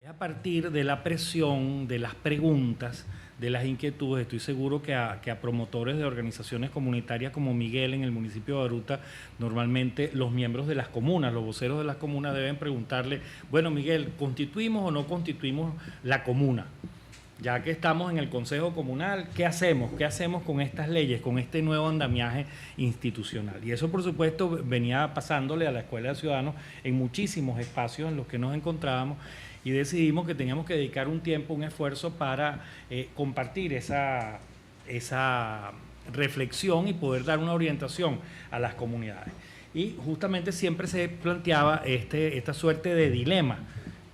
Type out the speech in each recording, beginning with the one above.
A partir de la presión, de las preguntas, de las inquietudes, estoy seguro que a promotores de organizaciones comunitarias como Miguel en el municipio de Baruta, normalmente los miembros de las comunas, los voceros de las comunas deben preguntarle, bueno Miguel, ¿constituimos o no constituimos la comuna? Ya que estamos en el Consejo Comunal, ¿qué hacemos? ¿Qué hacemos con estas leyes, con este nuevo andamiaje institucional? Y eso, por supuesto, venía pasándole a la Escuela de Ciudadanos en muchísimos espacios en los que nos encontrábamos y decidimos que teníamos que dedicar un tiempo, un esfuerzo para compartir esa reflexión y poder dar una orientación a las comunidades. Y justamente siempre se planteaba esta suerte de dilema.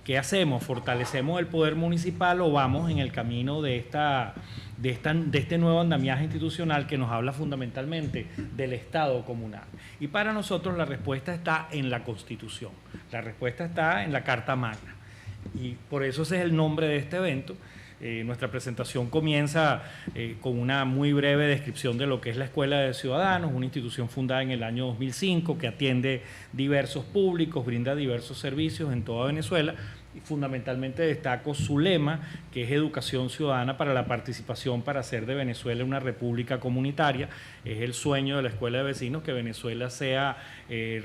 ¿Qué hacemos? ¿Fortalecemos el poder municipal o vamos en el camino de este nuevo andamiaje institucional que nos habla fundamentalmente del Estado comunal? Y para nosotros la respuesta está en la Constitución, la respuesta está en la Carta Magna. Y por eso ese es el nombre de este evento. Nuestra presentación comienza con una muy breve descripción de lo que es la Escuela de Ciudadanos, una institución fundada en el año 2005 que atiende diversos públicos, brinda diversos servicios en toda Venezuela. Y fundamentalmente destaco su lema, que es Educación Ciudadana para la Participación, para hacer de Venezuela una república comunitaria. Es el sueño de la Escuela de Vecinos que Venezuela sea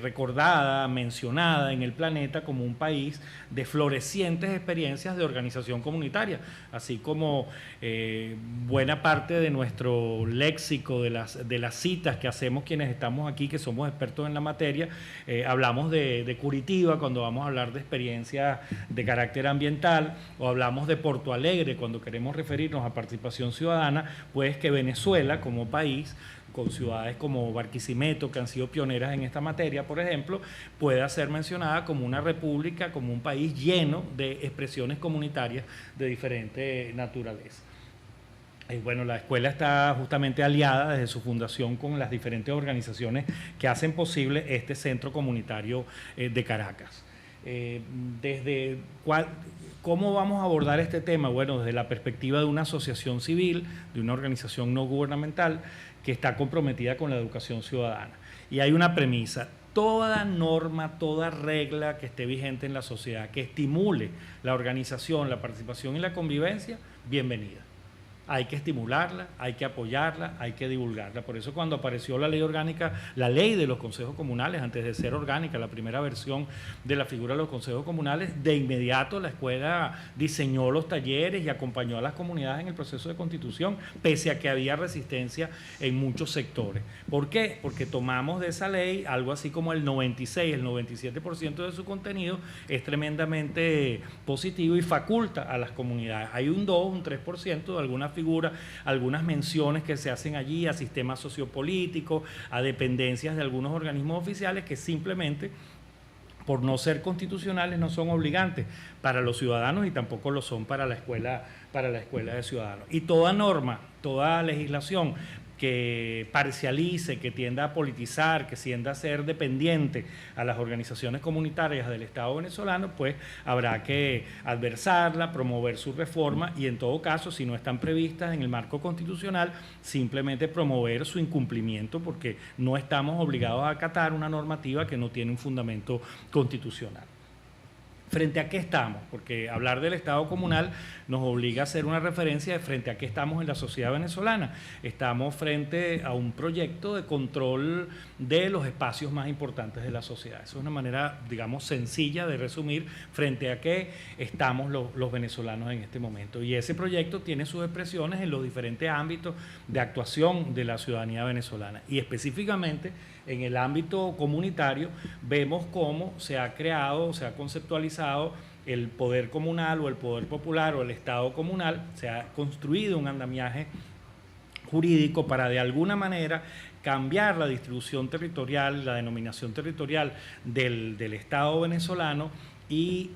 recordada, mencionada en el planeta como un país de florecientes experiencias de organización comunitaria, así como buena parte de nuestro léxico, de las citas que hacemos quienes estamos aquí, que somos expertos en la materia, hablamos de Curitiba cuando vamos a hablar de experiencias de carácter ambiental, o hablamos de Porto Alegre cuando queremos referirnos a participación ciudadana, pues que Venezuela como país, con ciudades como Barquisimeto, que han sido pioneras en esta materia, por ejemplo, pueda ser mencionada como una república, como un país lleno de expresiones comunitarias de diferente naturaleza. Bueno, la escuela está justamente aliada desde su fundación con las diferentes organizaciones que hacen posible este centro comunitario de Caracas. ¿Cómo vamos a abordar este tema? Bueno, desde la perspectiva de una asociación civil, de una organización no gubernamental que está comprometida con la educación ciudadana. Y hay una premisa: toda norma, toda regla que esté vigente en la sociedad, que estimule la organización, la participación y la convivencia, bienvenida. Hay que estimularla, hay que apoyarla, hay que divulgarla. Por eso cuando apareció la ley orgánica, la ley de los consejos comunales, antes de ser orgánica, la primera versión de la figura de los consejos comunales, de inmediato la escuela diseñó los talleres y acompañó a las comunidades en el proceso de constitución, pese a que había resistencia en muchos sectores. ¿Por qué? Porque tomamos de esa ley algo así como el 96, el 97% de su contenido es tremendamente positivo y faculta a las comunidades. Hay un 2, un 3% de algunas figuras, algunas menciones que se hacen allí a sistemas sociopolíticos, a dependencias de algunos organismos oficiales que simplemente, por no ser constitucionales, no son obligantes para los ciudadanos y tampoco lo son para la escuela de ciudadanos. Y toda norma, toda legislación que parcialice, que tienda a politizar, que tienda a ser dependiente a las organizaciones comunitarias del Estado venezolano, pues habrá que adversarla, promover su reforma y en todo caso, si no están previstas en el marco constitucional, simplemente promover su incumplimiento, porque no estamos obligados a acatar una normativa que no tiene un fundamento constitucional. ¿Frente a qué estamos? Porque hablar del Estado comunal nos obliga a hacer una referencia de frente a qué estamos en la sociedad venezolana. Estamos frente a un proyecto de control de los espacios más importantes de la sociedad. Eso es una manera, digamos, sencilla de resumir frente a qué estamos los venezolanos en este momento. Y ese proyecto tiene sus expresiones en los diferentes ámbitos de actuación de la ciudadanía venezolana. Y específicamente en el ámbito comunitario vemos cómo se ha creado, se ha conceptualizado el poder comunal o el poder popular o el Estado comunal. Se ha construido un andamiaje jurídico para de alguna manera cambiar la distribución territorial, la denominación territorial del Estado venezolano y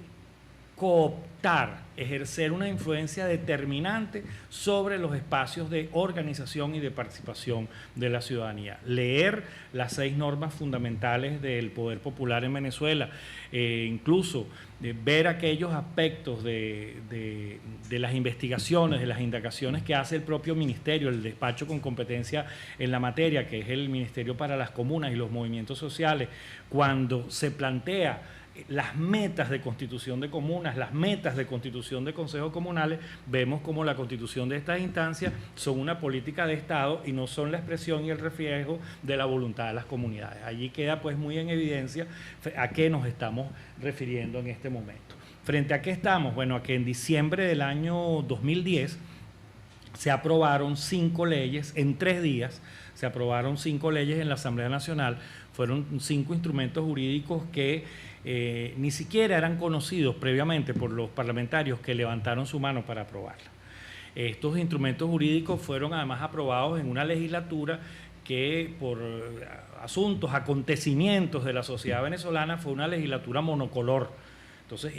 cooptar, ejercer una influencia determinante sobre los espacios de organización y de participación de la ciudadanía. Leer las 6 normas fundamentales del poder popular en Venezuela, incluso ver aquellos aspectos de las investigaciones, de las indagaciones que hace el propio ministerio, el despacho con competencia en la materia, que es el Ministerio para las Comunas y los Movimientos Sociales, cuando se plantea las metas de constitución de comunas, las metas de constitución de consejos comunales, vemos como la constitución de estas instancias son una política de Estado y no son la expresión y el reflejo de la voluntad de las comunidades. Allí queda pues muy en evidencia a qué nos estamos refiriendo en este momento. ¿Frente a qué estamos? Bueno, a que en diciembre del año 2010 se aprobaron 5 leyes, en 3 días se aprobaron 5 leyes en la Asamblea Nacional. Fueron 5 instrumentos jurídicos que ni siquiera eran conocidos previamente por los parlamentarios que levantaron su mano para aprobarla. Estos instrumentos jurídicos fueron además aprobados en una legislatura que por asuntos, acontecimientos de la sociedad venezolana fue una legislatura monocolor. Entonces,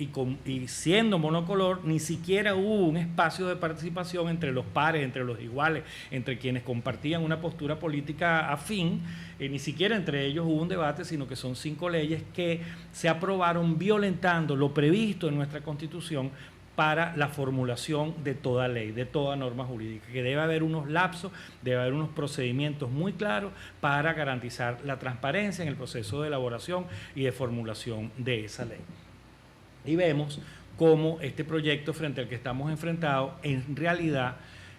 y siendo monocolor, ni siquiera hubo un espacio de participación entre los pares, entre los iguales, entre quienes compartían una postura política afín, ni siquiera entre ellos hubo un debate, sino que son 5 leyes que se aprobaron violentando lo previsto en nuestra Constitución para la formulación de toda ley, de toda norma jurídica, que debe haber unos lapsos, debe haber unos procedimientos muy claros para garantizar la transparencia en el proceso de elaboración y de formulación de esa ley. Y vemos cómo este proyecto frente al que estamos enfrentados en realidad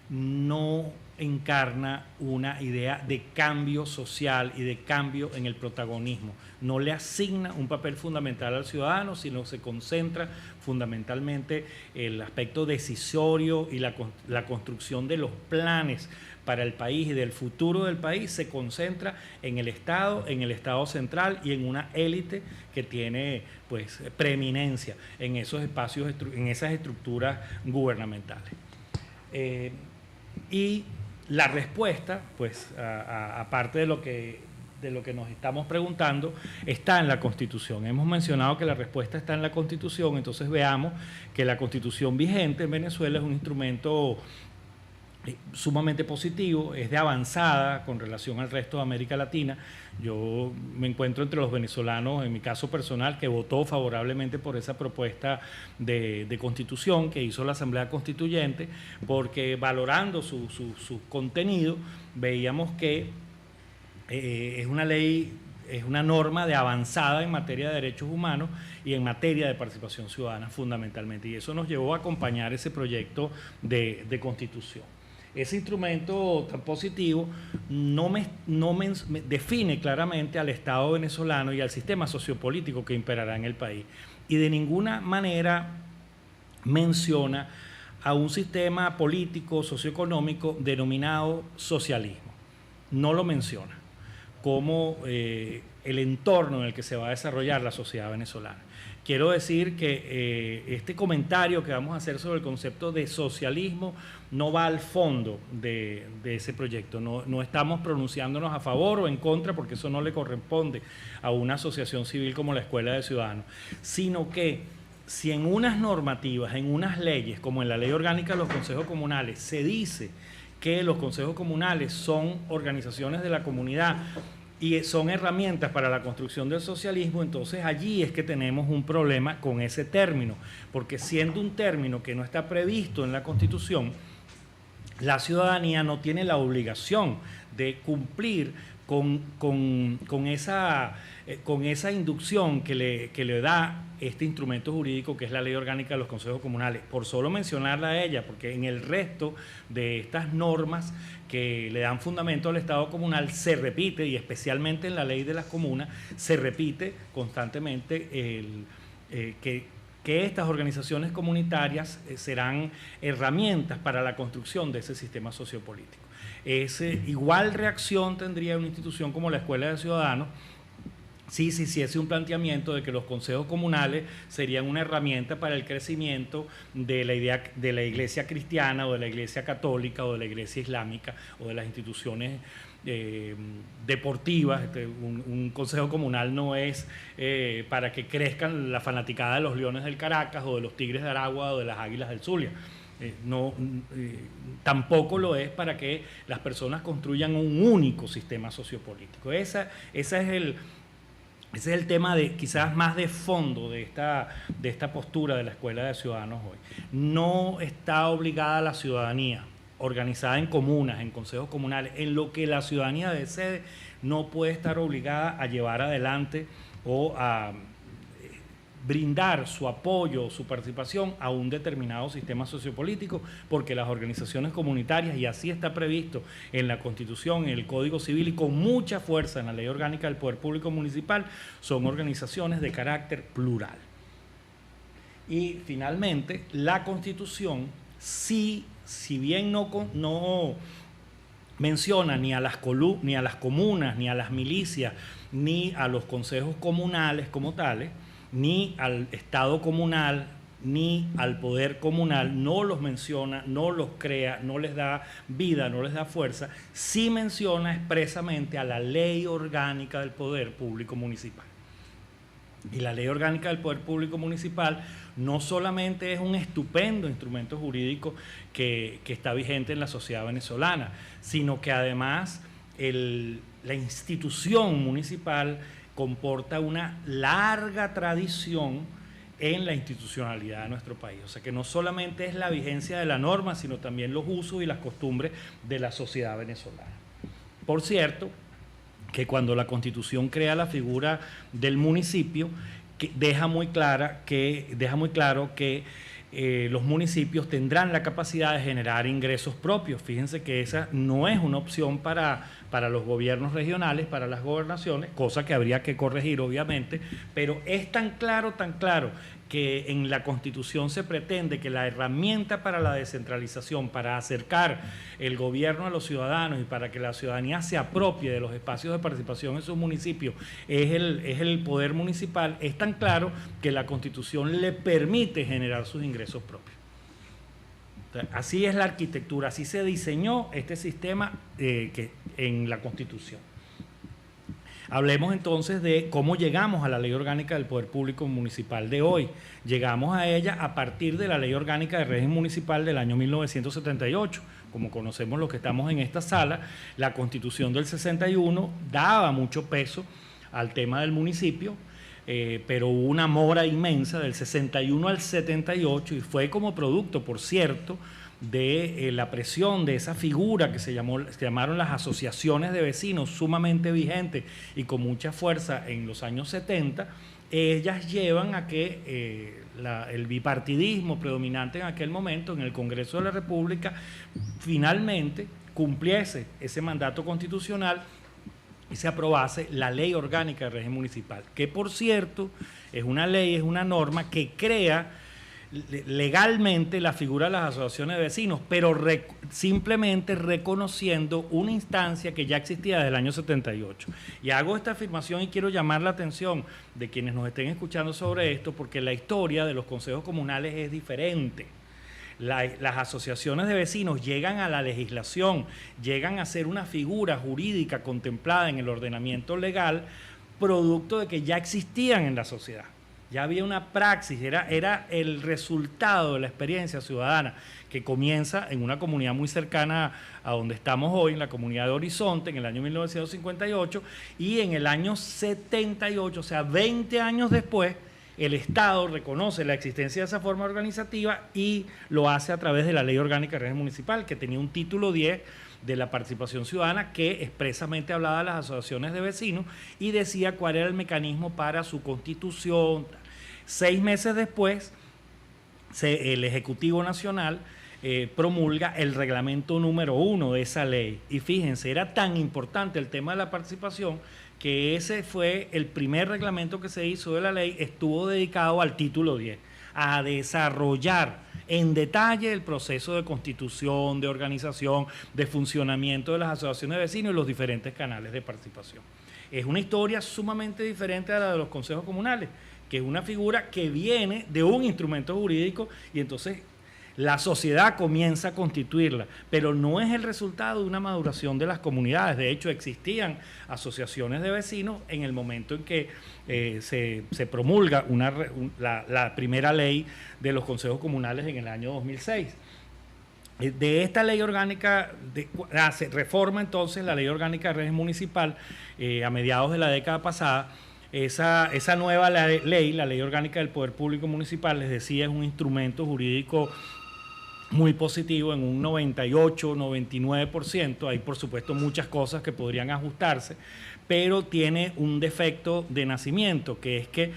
no encarna una idea de cambio social y de cambio en el protagonismo. No le asigna un papel fundamental al ciudadano, sino se concentra fundamentalmente el aspecto decisorio y la construcción de los planes para el país y del futuro del país se concentra en el Estado central y en una élite que tiene pues preeminencia en esos espacios, en esas estructuras gubernamentales. Y la respuesta, pues aparte de lo que nos estamos preguntando, está en la Constitución. Hemos mencionado que la respuesta está en la Constitución, entonces veamos que la Constitución vigente en Venezuela es un instrumento sumamente positivo, es de avanzada con relación al resto de América Latina. Yo me encuentro entre los venezolanos, en mi caso personal, que votó favorablemente por esa propuesta de constitución que hizo la Asamblea Constituyente, porque valorando su contenido, veíamos que es una ley, es una norma de avanzada en materia de derechos humanos y en materia de participación ciudadana fundamentalmente, y eso nos llevó a acompañar ese proyecto de constitución. Ese instrumento tan positivo no define claramente al Estado venezolano y al sistema sociopolítico que imperará en el país, y de ninguna manera menciona a un sistema político, socioeconómico denominado socialismo. No lo menciona como el entorno en el que se va a desarrollar la sociedad venezolana. Quiero decir que este comentario que vamos a hacer sobre el concepto de socialismo no va al fondo de ese proyecto. No estamos pronunciándonos a favor o en contra, porque eso no le corresponde a una asociación civil como la Escuela de Ciudadanos, sino que si en unas normativas, en unas leyes, como en la Ley Orgánica de los Consejos Comunales, se dice que los consejos comunales son organizaciones de la comunidad y son herramientas para la construcción del socialismo, entonces allí es que tenemos un problema con ese término, porque siendo un término que no está previsto en la Constitución, la ciudadanía no tiene la obligación de cumplir con esa inducción que le da este instrumento jurídico que es la Ley Orgánica de los Consejos Comunales, por solo mencionarla a ella, porque en el resto de estas normas que le dan fundamento al Estado comunal se repite, y especialmente en la Ley de las Comunas, se repite constantemente que estas organizaciones comunitarias serán herramientas para la construcción de ese sistema sociopolítico. Igual reacción tendría una institución como la Escuela de Ciudadanos si se hiciese un planteamiento de que los consejos comunales serían una herramienta para el crecimiento de la idea de la iglesia cristiana o de la iglesia católica o de la iglesia islámica o de las instituciones deportivas. Un consejo comunal no es para que crezcan la fanaticada de los Leones del Caracas o de los Tigres de Aragua o de las Águilas del Zulia. Tampoco lo es para que las personas construyan un único sistema sociopolítico. Ese es el tema quizás más de fondo de esta postura de la Escuela de Ciudadanos hoy. No está obligada la ciudadanía, organizada en comunas, en consejos comunales, en lo que la ciudadanía desee, no puede estar obligada a llevar adelante o a brindar su apoyo, su participación a un determinado sistema sociopolítico, porque las organizaciones comunitarias, y así está previsto en la Constitución, en el Código Civil y con mucha fuerza en la Ley Orgánica del Poder Público Municipal, son organizaciones de carácter plural. Y finalmente, la Constitución, si bien no menciona ni a las comunas, ni a las milicias, ni a los consejos comunales como tales, ni al Estado comunal, ni al poder comunal, no los menciona, no los crea, no les da vida, no les da fuerza, sí menciona expresamente a la Ley Orgánica del Poder Público Municipal. Y la Ley Orgánica del Poder Público Municipal no solamente es un estupendo instrumento jurídico que está vigente en la sociedad venezolana, sino que además la institución municipal comporta una larga tradición en la institucionalidad de nuestro país. O sea que no solamente es la vigencia de la norma, sino también los usos y las costumbres de la sociedad venezolana. Por cierto, que cuando la Constitución crea la figura del municipio, deja muy claro que los municipios tendrán la capacidad de generar ingresos propios. Fíjense que esa no es una opción para los gobiernos regionales, para las gobernaciones, cosa que habría que corregir obviamente, pero es tan claro que en la Constitución se pretende que la herramienta para la descentralización, para acercar el gobierno a los ciudadanos y para que la ciudadanía se apropie de los espacios de participación en sus municipios, es el poder municipal. Es tan claro que la Constitución le permite generar sus ingresos propios. Así es la arquitectura, así se diseñó este sistema en la Constitución. Hablemos entonces de cómo llegamos a la Ley Orgánica del Poder Público Municipal de hoy. Llegamos a ella a partir de la Ley Orgánica de Régimen Municipal del año 1978. Como conocemos los que estamos en esta sala, la Constitución del 61 daba mucho peso al tema del municipio, pero hubo una mora inmensa del 61 al 78 y fue como producto, por cierto, de la presión de esa figura que se llamaron las asociaciones de vecinos, sumamente vigentes y con mucha fuerza en los años 70. Ellas llevan a que el bipartidismo predominante en aquel momento en el Congreso de la República finalmente cumpliese ese mandato constitucional y se aprobase la Ley Orgánica de Régimen Municipal, que por cierto es una ley, es una norma que crea legalmente la figura de las asociaciones de vecinos, pero simplemente reconociendo una instancia que ya existía desde el año 78. Y hago esta afirmación y quiero llamar la atención de quienes nos estén escuchando sobre esto, porque la historia de los consejos comunales es diferente. Las asociaciones de vecinos llegan a la legislación, llegan a ser una figura jurídica contemplada en el ordenamiento legal, producto de que ya existían en la sociedad. Ya había una praxis, era el resultado de la experiencia ciudadana que comienza en una comunidad muy cercana a donde estamos hoy, en la comunidad de Horizonte, en el año 1958, y en el año 78, o sea, 20 años después, el Estado reconoce la existencia de esa forma organizativa y lo hace a través de la Ley Orgánica de Régimen Municipal, que tenía un título 10 de la participación ciudadana que expresamente hablaba de las asociaciones de vecinos y decía cuál era el mecanismo para su constitución. 6 meses después, el Ejecutivo Nacional promulga el reglamento número 1 de esa ley. Y fíjense, era tan importante el tema de la participación que ese fue el primer reglamento que se hizo de la ley, estuvo dedicado al título 10, a desarrollar en detalle el proceso de constitución, de organización, de funcionamiento de las asociaciones de vecinos y los diferentes canales de participación. Es una historia sumamente diferente a la de los consejos comunales, que es una figura que viene de un instrumento jurídico y entonces la sociedad comienza a constituirla, pero no es el resultado de una maduración de las comunidades. De hecho, existían asociaciones de vecinos en el momento en que se promulga la primera ley de los consejos comunales en el año 2006. De esta ley orgánica, se reforma entonces la Ley Orgánica de Régimen Municipal a mediados de la década pasada. Esa nueva ley, la Ley Orgánica del Poder Público Municipal, les decía, es un instrumento jurídico muy positivo en un 98, 99%. Hay, por supuesto, muchas cosas que podrían ajustarse, pero tiene un defecto de nacimiento, que es que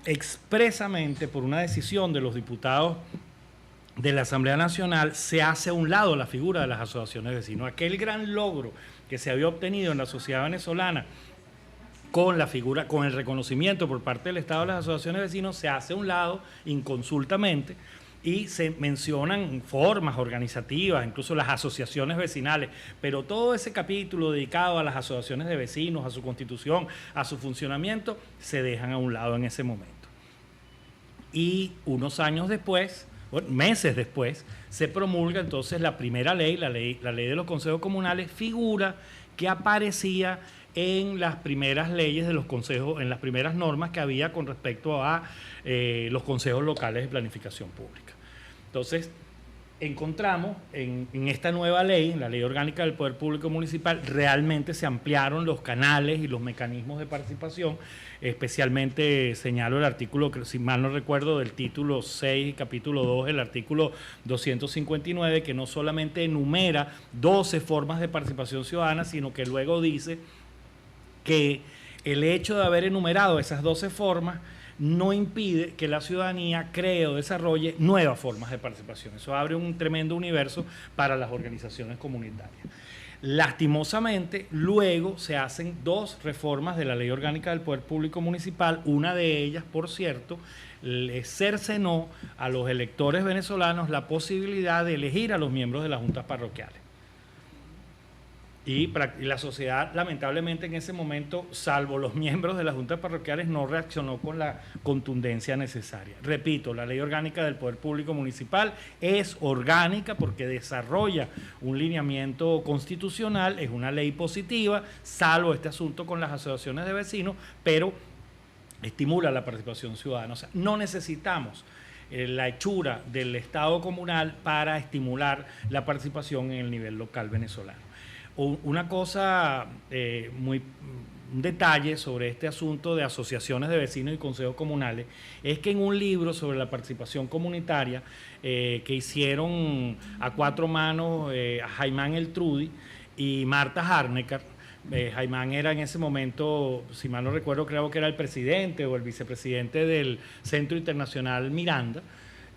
expresamente por una decisión de los diputados de la Asamblea Nacional, se hace a un lado la figura de las asociaciones de vecinos. Aquel gran logro que se había obtenido en la sociedad venezolana con la figura, con el reconocimiento por parte del Estado de las asociaciones de vecinos, se hace a un lado inconsultamente y se mencionan formas organizativas, incluso las asociaciones vecinales, pero todo ese capítulo dedicado a las asociaciones de vecinos, a su constitución, a su funcionamiento, se dejan a un lado en ese momento. Y unos años después, bueno, meses después, se promulga entonces la primera ley, la ley de los consejos comunales, figura que aparecía en las primeras leyes de los consejos, en las primeras normas que había con respecto a los consejos locales de planificación pública. Entonces, encontramos en esta nueva ley, en la Ley Orgánica del Poder Público Municipal, realmente se ampliaron los canales y los mecanismos de participación, especialmente señalo el artículo, que si mal no recuerdo, del título 6, capítulo 2, el artículo 259, que no solamente enumera 12 formas de participación ciudadana, sino que luego dice que el hecho de haber enumerado esas 12 formas no impide que la ciudadanía cree o desarrolle nuevas formas de participación. Eso abre un tremendo universo para las organizaciones comunitarias. Lastimosamente, luego se hacen 2 reformas de la Ley Orgánica del Poder Público Municipal. Una de ellas, por cierto, le cercenó a los electores venezolanos la posibilidad de elegir a los miembros de las juntas parroquiales. Y la sociedad, lamentablemente, en ese momento, salvo los miembros de las juntas parroquiales, no reaccionó con la contundencia necesaria. Repito, la Ley Orgánica del Poder Público Municipal es orgánica porque desarrolla un lineamiento constitucional, es una ley positiva, salvo este asunto con las asociaciones de vecinos, pero estimula la participación ciudadana. O sea, no necesitamos la hechura del Estado comunal para estimular la participación en el nivel local venezolano. Una cosa, un detalle sobre este asunto de asociaciones de vecinos y consejos comunales es que en un libro sobre la participación comunitaria que hicieron a 4 manos Jaimán Eltrudi y Marta Harnecker, Jaimán era en ese momento, si mal no recuerdo, creo que era el presidente o el vicepresidente del Centro Internacional Miranda.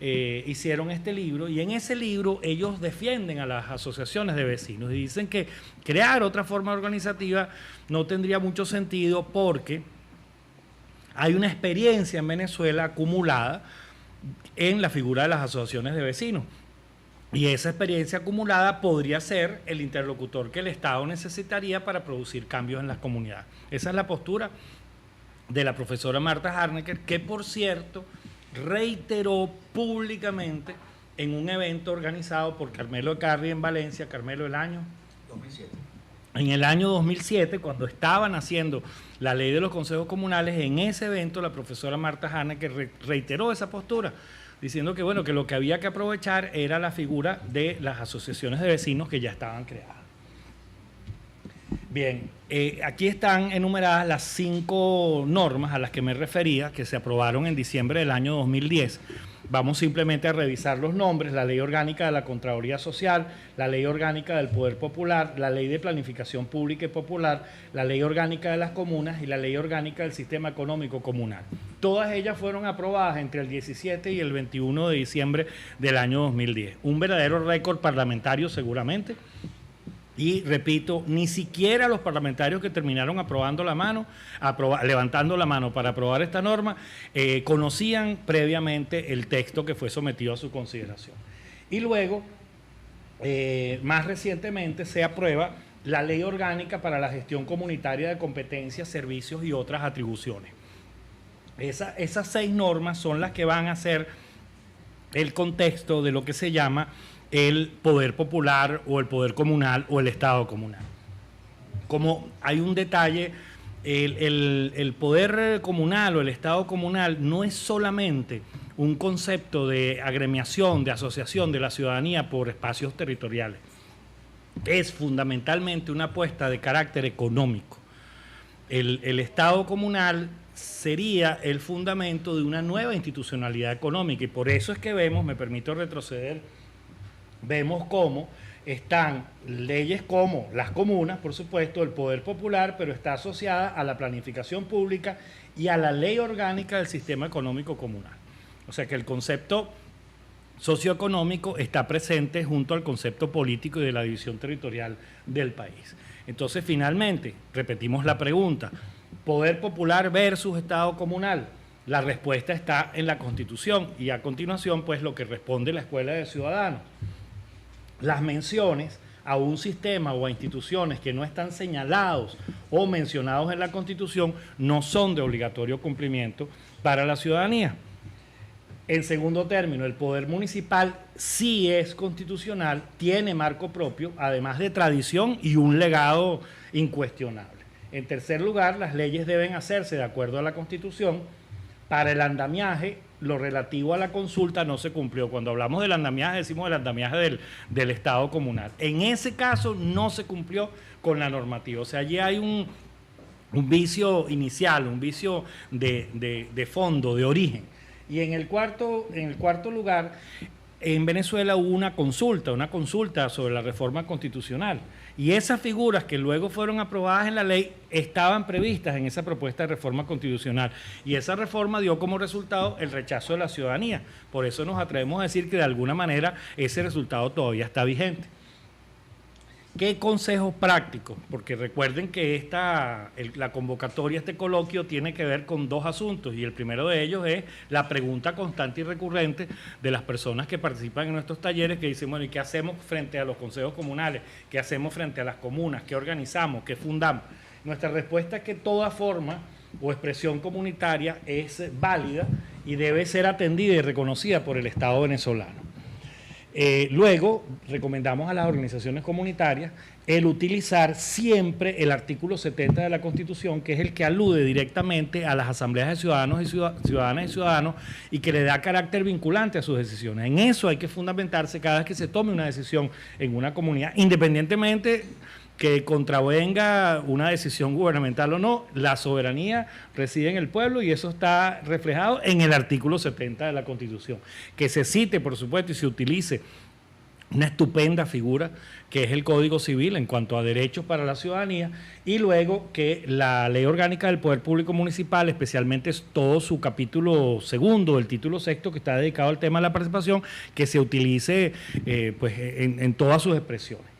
Hicieron este libro y en ese libro ellos defienden a las asociaciones de vecinos y dicen que crear otra forma organizativa no tendría mucho sentido porque hay una experiencia en Venezuela acumulada en la figura de las asociaciones de vecinos y esa experiencia acumulada podría ser el interlocutor que el Estado necesitaría para producir cambios en las comunidades. Esa es la postura de la profesora Marta Harnecker, que por cierto reiteró públicamente en un evento organizado por Carmelo Ecarri en Valencia. Carmelo, el año 2007. En el año 2007, cuando estaban haciendo la ley de los consejos comunales, en ese evento la profesora Marta Harnecker reiteró esa postura, diciendo que bueno, que lo que había que aprovechar era la figura de las asociaciones de vecinos que ya estaban creadas. Bien, aquí están enumeradas las 5 normas a las que me refería, que se aprobaron en diciembre del año 2010. Vamos simplemente a revisar los nombres: la Ley Orgánica de la Contraloría Social, la Ley Orgánica del Poder Popular, la Ley de Planificación Pública y Popular, la Ley Orgánica de las Comunas y la Ley Orgánica del Sistema Económico Comunal. Todas ellas fueron aprobadas entre el 17 y el 21 de diciembre del año 2010. Un verdadero récord parlamentario seguramente. Y repito, ni siquiera los parlamentarios que terminaron levantando la mano para aprobar esta norma conocían previamente el texto que fue sometido a su consideración. Y luego, más recientemente, se aprueba la Ley Orgánica para la Gestión Comunitaria de Competencias, Servicios y otras atribuciones. Esas 6 normas son las que van a ser el contexto de lo que se llama el poder popular o el poder comunal o el Estado comunal. Como hay un detalle, el poder comunal o el Estado comunal no es solamente un concepto de agremiación, de asociación de la ciudadanía por espacios territoriales. Es fundamentalmente una apuesta de carácter económico. El Estado comunal sería el fundamento de una nueva institucionalidad económica y por eso es que vemos, me permito retroceder, vemos cómo están leyes como las comunas, por supuesto, el poder popular, pero está asociada a la planificación pública y a la ley orgánica del sistema económico comunal. O sea que el concepto socioeconómico está presente junto al concepto político y de la división territorial del país. Entonces, finalmente, repetimos la pregunta, ¿poder popular versus Estado comunal? La respuesta está en la Constitución y a continuación, pues, lo que responde la Escuela de Ciudadanos. Las menciones a un sistema o a instituciones que no están señalados o mencionados en la Constitución no son de obligatorio cumplimiento para la ciudadanía. En segundo término, el poder municipal sí es constitucional, tiene marco propio, además de tradición y un legado incuestionable. En tercer lugar, las leyes deben hacerse de acuerdo a la Constitución. Para el andamiaje, lo relativo a la consulta no se cumplió. Cuando hablamos del andamiaje, decimos el andamiaje del Estado comunal. En ese caso no se cumplió con la normativa. O sea, allí hay un vicio inicial, un vicio de fondo, de origen. Y en el cuarto lugar, en Venezuela hubo una consulta sobre la reforma constitucional. Y esas figuras que luego fueron aprobadas en la ley estaban previstas en esa propuesta de reforma constitucional. Y esa reforma dio como resultado el rechazo de la ciudadanía. Por eso nos atrevemos a decir que de alguna manera ese resultado todavía está vigente. ¿Qué consejos prácticos? Porque recuerden que la convocatoria, este coloquio, tiene que ver con dos asuntos y el primero de ellos es la pregunta constante y recurrente de las personas que participan en nuestros talleres que dicen, bueno, ¿y qué hacemos frente a los consejos comunales? ¿Qué hacemos frente a las comunas? ¿Qué organizamos? ¿Qué fundamos? Nuestra respuesta es que toda forma o expresión comunitaria es válida y debe ser atendida y reconocida por el Estado venezolano. Luego, recomendamos a las organizaciones comunitarias el utilizar siempre el artículo 70 de la Constitución, que es el que alude directamente a las asambleas de ciudadanas y ciudadanos y que le da carácter vinculante a sus decisiones. En eso hay que fundamentarse cada vez que se tome una decisión en una comunidad, independientemente que contravenga una decisión gubernamental o no, la soberanía reside en el pueblo y eso está reflejado en el artículo 70 de la Constitución. Que se cite, por supuesto, y se utilice una estupenda figura que es el Código Civil en cuanto a derechos para la ciudadanía y luego que la Ley Orgánica del Poder Público Municipal, especialmente todo su capítulo segundo, el título sexto que está dedicado al tema de la participación, que se utilice en todas sus expresiones.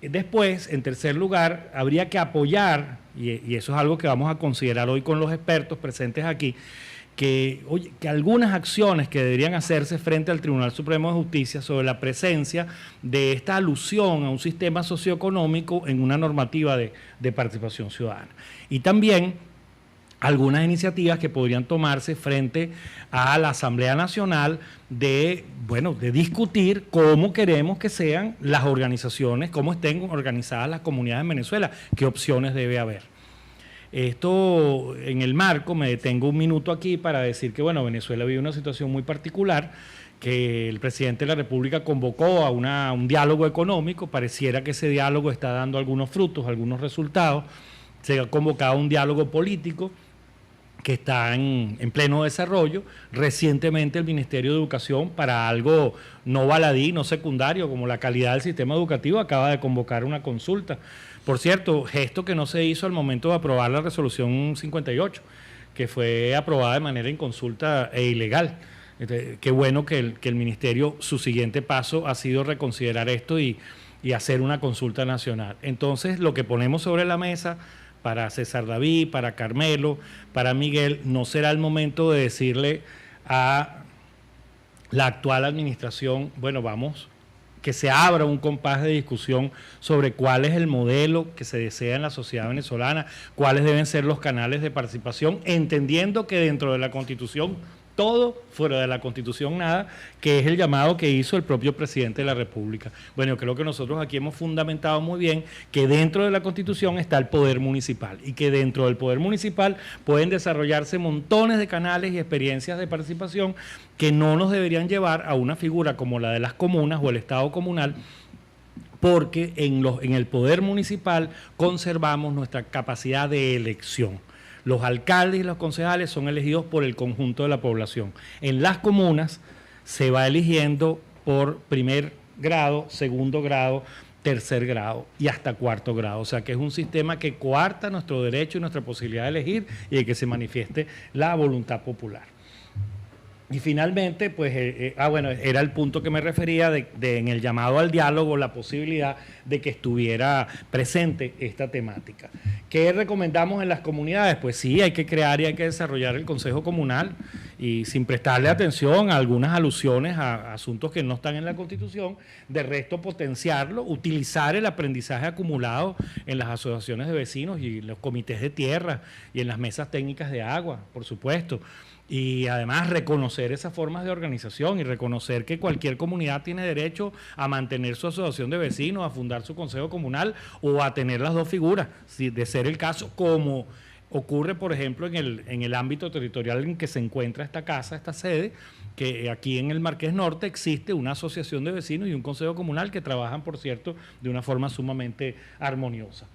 Después, en tercer lugar, habría que apoyar, y eso es algo que vamos a considerar hoy con los expertos presentes aquí, que algunas acciones que deberían hacerse frente al Tribunal Supremo de Justicia sobre la presencia de esta alusión a un sistema socioeconómico en una normativa de participación ciudadana. Y también algunas iniciativas que podrían tomarse frente a la Asamblea Nacional de discutir cómo queremos que sean las organizaciones, cómo estén organizadas las comunidades en Venezuela, qué opciones debe haber. Esto en el marco, me detengo un minuto aquí para decir que Venezuela vive una situación muy particular, que el presidente de la República convocó a un diálogo económico, pareciera que ese diálogo está dando algunos frutos, algunos resultados, se ha convocado un diálogo político que está en pleno desarrollo. Recientemente el Ministerio de Educación, para algo no baladí, no secundario, como la calidad del sistema educativo, acaba de convocar una consulta. Por cierto, gesto que no se hizo al momento de aprobar la resolución 58, que fue aprobada de manera inconsulta e ilegal. Qué bueno que el Ministerio, su siguiente paso ha sido reconsiderar esto y hacer una consulta nacional. Entonces, lo que ponemos sobre la mesa para César David, para Carmelo, para Miguel, no será el momento de decirle a la actual administración, vamos, que se abra un compás de discusión sobre cuál es el modelo que se desea en la sociedad venezolana, cuáles deben ser los canales de participación, entendiendo que dentro de la Constitución todo, fuera de la Constitución nada, que es el llamado que hizo el propio presidente de la República. Yo creo que nosotros aquí hemos fundamentado muy bien que dentro de la Constitución está el poder municipal y que dentro del poder municipal pueden desarrollarse montones de canales y experiencias de participación que no nos deberían llevar a una figura como la de las comunas o el Estado comunal, porque en el poder municipal conservamos nuestra capacidad de elección. Los alcaldes y los concejales son elegidos por el conjunto de la población. En las comunas se va eligiendo por primer grado, segundo grado, tercer grado y hasta cuarto grado. O sea que es un sistema que coarta nuestro derecho y nuestra posibilidad de elegir y de que se manifieste la voluntad popular. Y finalmente, pues, bueno, era el punto que me refería en el llamado al diálogo, la posibilidad de que estuviera presente esta temática. ¿Qué recomendamos en las comunidades? Pues sí, hay que crear y hay que desarrollar el Consejo Comunal y sin prestarle atención a algunas alusiones a asuntos que no están en la Constitución, de resto potenciarlo, utilizar el aprendizaje acumulado en las asociaciones de vecinos y los comités de tierra y en las mesas técnicas de agua, por supuesto. Y además reconocer esas formas de organización y reconocer que cualquier comunidad tiene derecho a mantener su asociación de vecinos, a fundar su consejo comunal o a tener las dos figuras, si de ser el caso, como ocurre, por ejemplo, en el ámbito territorial en que se encuentra esta casa, esta sede, que aquí en el Marqués Norte existe una asociación de vecinos y un consejo comunal que trabajan, por cierto, de una forma sumamente armoniosa.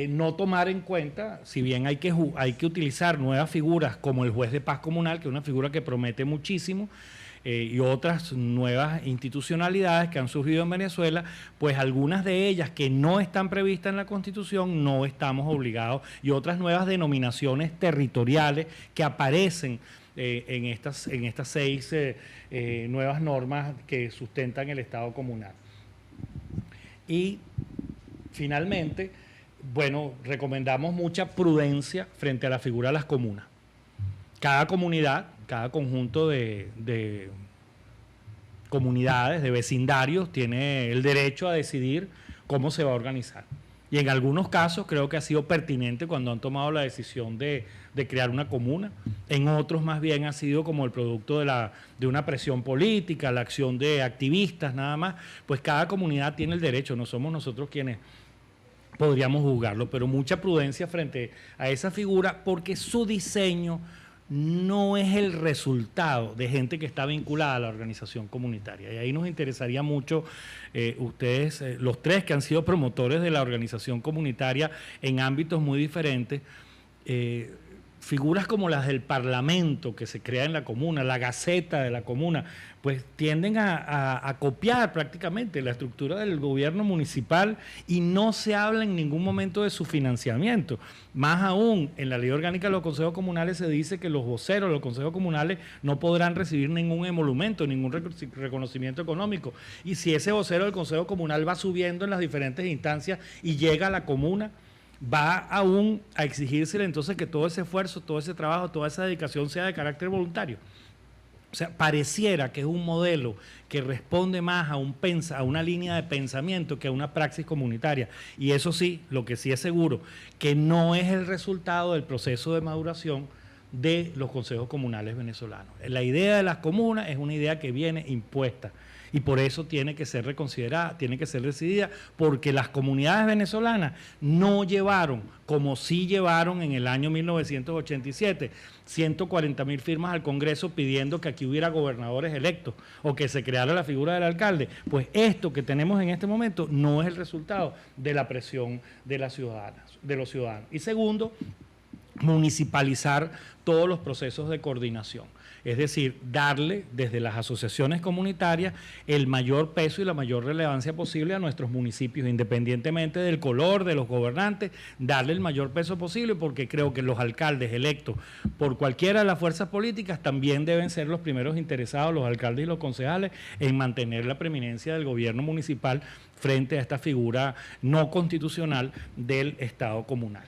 No tomar en cuenta, si bien hay que utilizar nuevas figuras como el juez de paz comunal, que es una figura que promete muchísimo, y otras nuevas institucionalidades que han surgido en Venezuela, pues algunas de ellas que no están previstas en la Constitución no estamos obligados, y otras nuevas denominaciones territoriales que aparecen en estas 6 nuevas normas que sustentan el Estado comunal. Y finalmente, bueno, recomendamos mucha prudencia frente a la figura de las comunas. Cada comunidad, cada conjunto de comunidades, de vecindarios, tiene el derecho a decidir cómo se va a organizar. Y en algunos casos creo que ha sido pertinente cuando han tomado la decisión de crear una comuna. En otros más bien ha sido como el producto de una presión política, la acción de activistas nada más. Pues cada comunidad tiene el derecho, no somos nosotros quienes podríamos juzgarlo, pero mucha prudencia frente a esa figura porque su diseño no es el resultado de gente que está vinculada a la organización comunitaria. Y ahí nos interesaría mucho, ustedes, los tres que han sido promotores de la organización comunitaria en ámbitos muy diferentes, figuras como las del Parlamento que se crea en la comuna, la Gaceta de la comuna, pues tienden a copiar prácticamente la estructura del gobierno municipal y no se habla en ningún momento de su financiamiento. Más aún, en la ley orgánica de los consejos comunales se dice que los voceros de los consejos comunales no podrán recibir ningún emolumento, ningún reconocimiento económico. Y si ese vocero del consejo comunal va subiendo en las diferentes instancias y llega a la comuna, va aún a exigírsele entonces que todo ese esfuerzo, todo ese trabajo, toda esa dedicación sea de carácter voluntario. O sea, pareciera que es un modelo que responde más a una línea de pensamiento que a una praxis comunitaria. Y eso sí, lo que sí es seguro, que no es el resultado del proceso de maduración de los consejos comunales venezolanos. La idea de las comunas es una idea que viene impuesta y por eso tiene que ser reconsiderada, tiene que ser decidida, porque las comunidades venezolanas no llevaron, como sí llevaron en el año 1987, 140.000 firmas al Congreso pidiendo que aquí hubiera gobernadores electos o que se creara la figura del alcalde. Pues esto que tenemos en este momento no es el resultado de la presión de los ciudadanos. Y segundo, municipalizar todos los procesos de coordinación. Es decir, darle desde las asociaciones comunitarias el mayor peso y la mayor relevancia posible a nuestros municipios, independientemente del color de los gobernantes, darle el mayor peso posible, porque creo que los alcaldes electos por cualquiera de las fuerzas políticas también deben ser los primeros interesados, los alcaldes y los concejales, en mantener la preeminencia del gobierno municipal frente a esta figura no constitucional del Estado comunal.